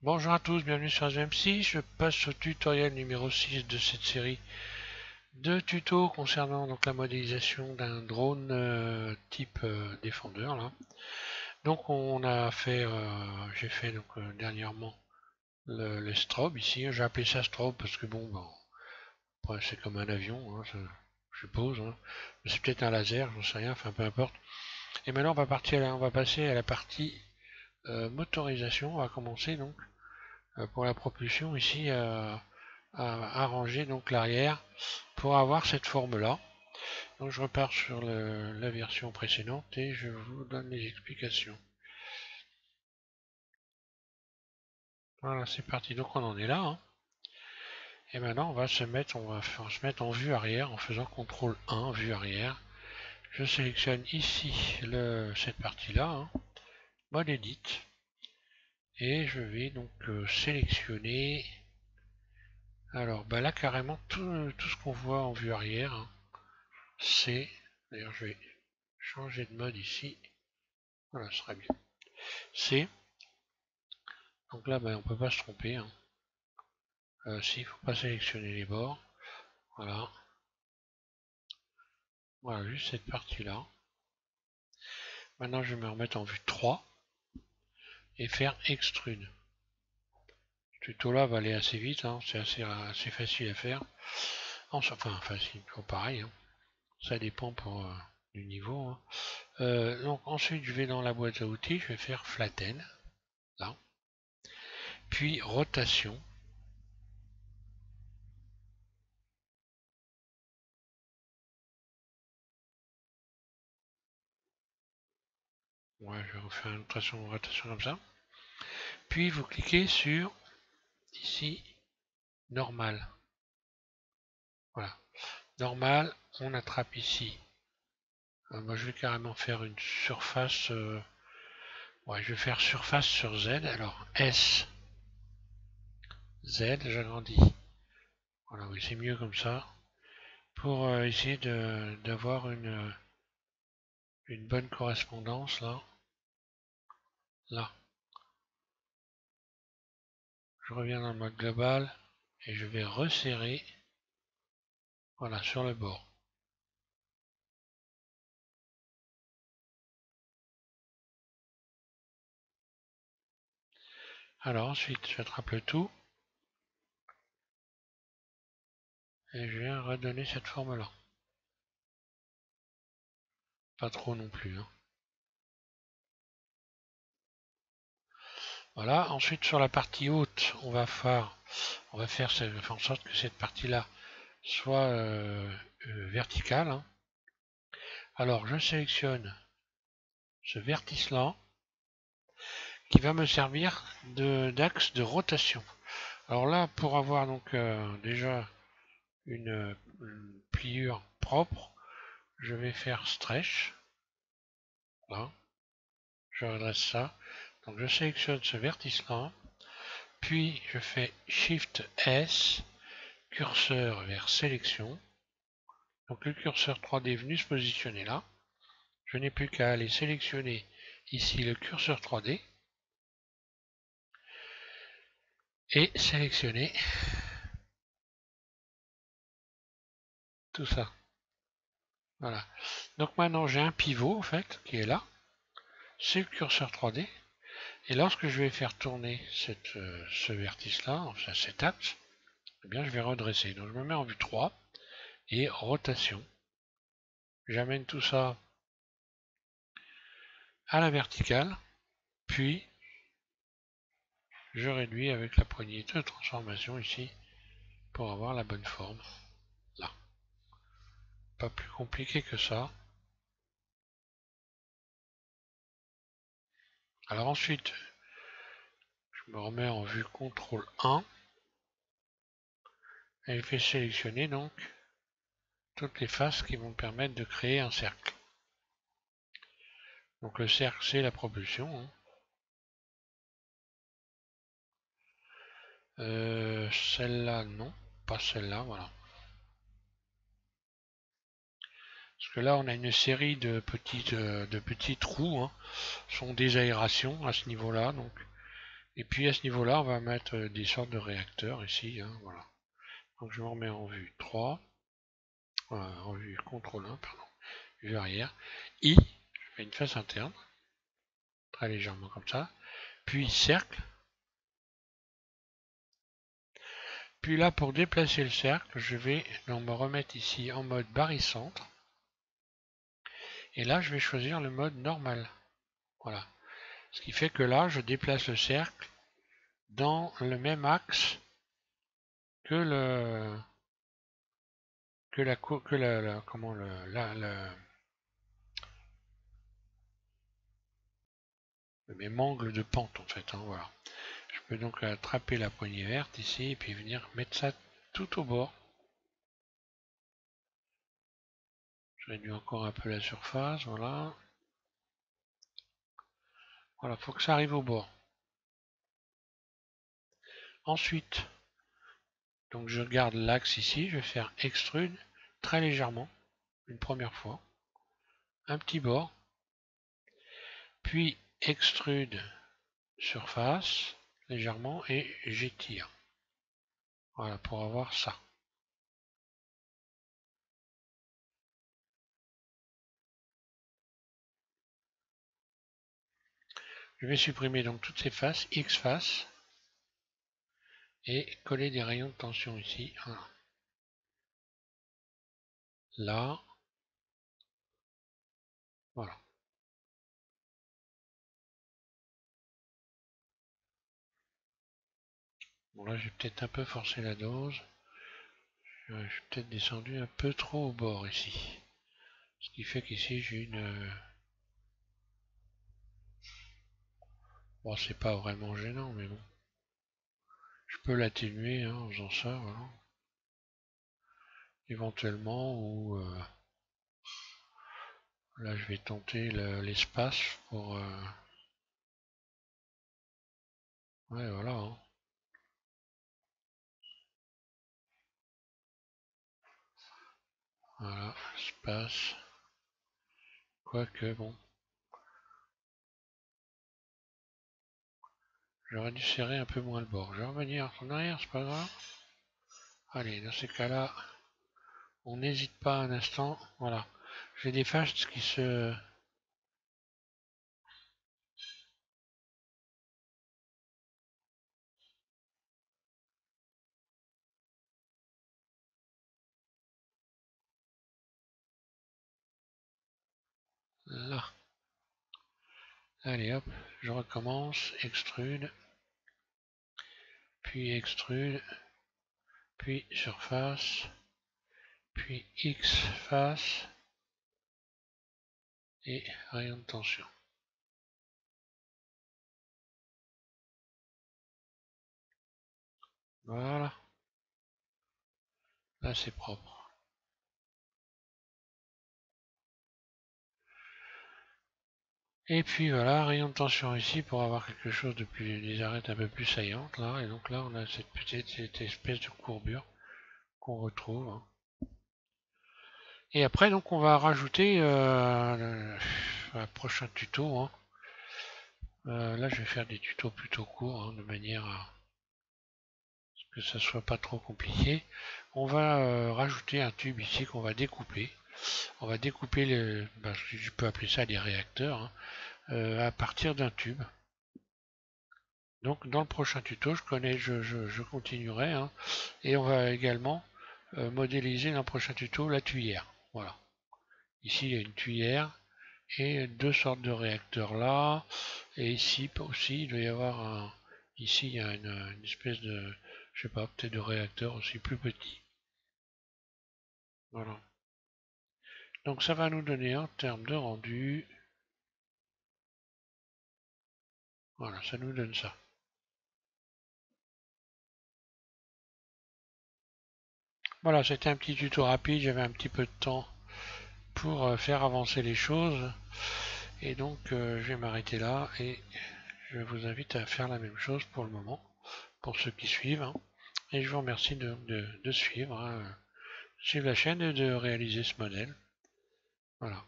Bonjour à tous, bienvenue sur ASMC. Je passe au tutoriel numéro 6 de cette série de tutos concernant donc la modélisation d'un drone type défendeur là. Donc on a fait, j'ai fait donc dernièrement le strobe ici. J'ai appelé ça strobe parce que bon, c'est comme un avion, hein, je suppose. Hein. C'est peut-être un laser, j'en sais rien. Enfin peu importe. Et maintenant on va passer à la partie motorisation. On va commencer donc pour la propulsion ici à arranger donc l'arrière pour avoir cette forme là. Donc je repars sur la version précédente et je vous donne les explications. Voilà, c'est parti. Donc on en est là. Hein. Et maintenant on va se mettre en vue arrière en faisant CTRL 1 vue arrière. Je sélectionne ici cette partie là, hein, mode edit, et je vais donc sélectionner. Alors là carrément tout ce qu'on voit en vue arrière, hein, c'est, d'ailleurs je vais changer de mode ici. Voilà, ce serait bien. C'est, donc là, on peut pas se tromper. Hein. Si, il faut pas sélectionner les bords. Voilà. Voilà, juste cette partie-là. Maintenant, je vais me remettre en vue 3 et faire extrude. Ce tuto-là va aller assez vite, hein. C'est assez facile à faire. Enfin, facile, toujours pareil. Hein. Ça dépend du niveau. Hein. Donc ensuite, je vais dans la boîte à outils, je vais faire flatten, là. Puis rotation. Ouais, je vais refaire une rotation comme ça. Puis vous cliquez sur ici normal. Voilà. Normal, on attrape ici. Moi je vais carrément faire une surface. Ouais, je vais faire surface sur Z. Alors S, Z, j'agrandis. Voilà, oui, c'est mieux comme ça. Pour essayer d'avoir une bonne correspondance là. Là. Je reviens dans le mode global et je vais resserrer. Voilà, sur le bord. Alors ensuite, j'attrape le tout et je viens redonner cette forme là. Pas trop non plus. Hein. Voilà, ensuite sur la partie haute, on va faire en sorte que cette partie-là soit verticale. Hein. Alors je sélectionne ce vertice-là qui va me servir d'axe de rotation. Alors là, pour avoir donc déjà une pliure propre, je vais faire stretch. Là, je redresse ça. Donc je sélectionne ce vertice-là, puis je fais Shift S, curseur vers sélection. Donc le curseur 3D est venu se positionner là. Je n'ai plus qu'à aller sélectionner ici le curseur 3D et sélectionner tout ça. Voilà. Donc maintenant j'ai un pivot en fait qui est là. C'est le curseur 3D. Et lorsque je vais faire tourner ce vertice-là, enfin cet axe, eh bien je vais redresser. Donc je me mets en vue 3 et rotation. J'amène tout ça à la verticale, puis je réduis avec la poignée de transformation ici pour avoir la bonne forme. Là. Pas plus compliqué que ça. Alors ensuite, je me remets en vue CTRL 1 et je vais sélectionner donc toutes les faces qui vont me permettre de créer un cercle. Donc le cercle c'est la propulsion. Hein. Celle-là non, pas celle-là, voilà. Parce que là on a une série de petits trous, hein. Ce sont des aérations à ce niveau-là, donc Et puis à ce niveau-là, on va mettre des sortes de réacteurs ici. Hein, voilà. Donc je me remets en vue 3, en vue contrôle 1, pardon, vue arrière. I, je fais une face interne, très légèrement comme ça. Puis cercle. Puis là, pour déplacer le cercle, je vais donc me remettre ici en mode barycentre. Et là, je vais choisir le mode normal. Voilà. Ce qui fait que là, je déplace le cercle dans le même axe que le même angle de pente en fait. Hein, voilà. Je peux donc attraper la poignée verte ici et puis venir mettre ça tout au bord. Je réduis encore un peu la surface, voilà. Voilà, faut que ça arrive au bord. Ensuite, donc je garde l'axe ici, je vais faire extrude très légèrement, une première fois, un petit bord, puis extrude surface légèrement et j'étire. Voilà, pour avoir ça. Je vais supprimer donc toutes ces faces, X faces, et coller des rayons de tension ici. Voilà. Là, voilà. Bon là j'ai peut-être un peu forcé la dose. Je suis peut-être descendu un peu trop au bord ici. Ce qui fait qu'ici j'ai une... Bon c'est pas vraiment gênant mais bon. Je peux l'atténuer hein, en faisant ça. Voilà. Éventuellement ou... là je vais tenter l'espace pour... ouais voilà. Hein. Voilà, espace. Quoique bon. J'aurais dû serrer un peu moins le bord. Je vais revenir en arrière, c'est pas grave. Allez, dans ces cas-là, on n'hésite pas un instant. Voilà. J'ai des faces qui se... Là. Allez hop, je recommence. Extrude. Puis extrude. Puis surface. Puis X face. Et rayon de tension. Voilà. Là c'est propre. Et puis voilà, rayon de tension ici pour avoir quelque chose de plus, des arêtes un peu plus saillantes là. Et donc là on a cette espèce de courbure qu'on retrouve. Hein. Et après donc on va rajouter le prochain tuto. Hein. Là je vais faire des tutos plutôt courts hein, de manière à que ça soit pas trop compliqué. On va rajouter un tube ici qu'on va découper. On va découper les, je peux appeler ça des réacteurs, hein, à partir d'un tube. Donc dans le prochain tuto, je continuerai, hein, et on va également modéliser dans le prochain tuto la tuyère. Voilà. Ici il y a une tuyère et deux sortes de réacteurs là, et ici aussi il doit y avoir un, ici il y a une espèce de, je sais pas, peut-être de réacteur aussi plus petit. Voilà. Donc ça va nous donner en termes de rendu, voilà, ça nous donne ça. Voilà, c'était un petit tuto rapide, j'avais un petit peu de temps pour faire avancer les choses. Et donc je vais m'arrêter là et je vous invite à faire la même chose pour le moment, pour ceux qui suivent. Hein. Et je vous remercie de suivre, hein, suivre la chaîne et de réaliser ce modèle. Voilà.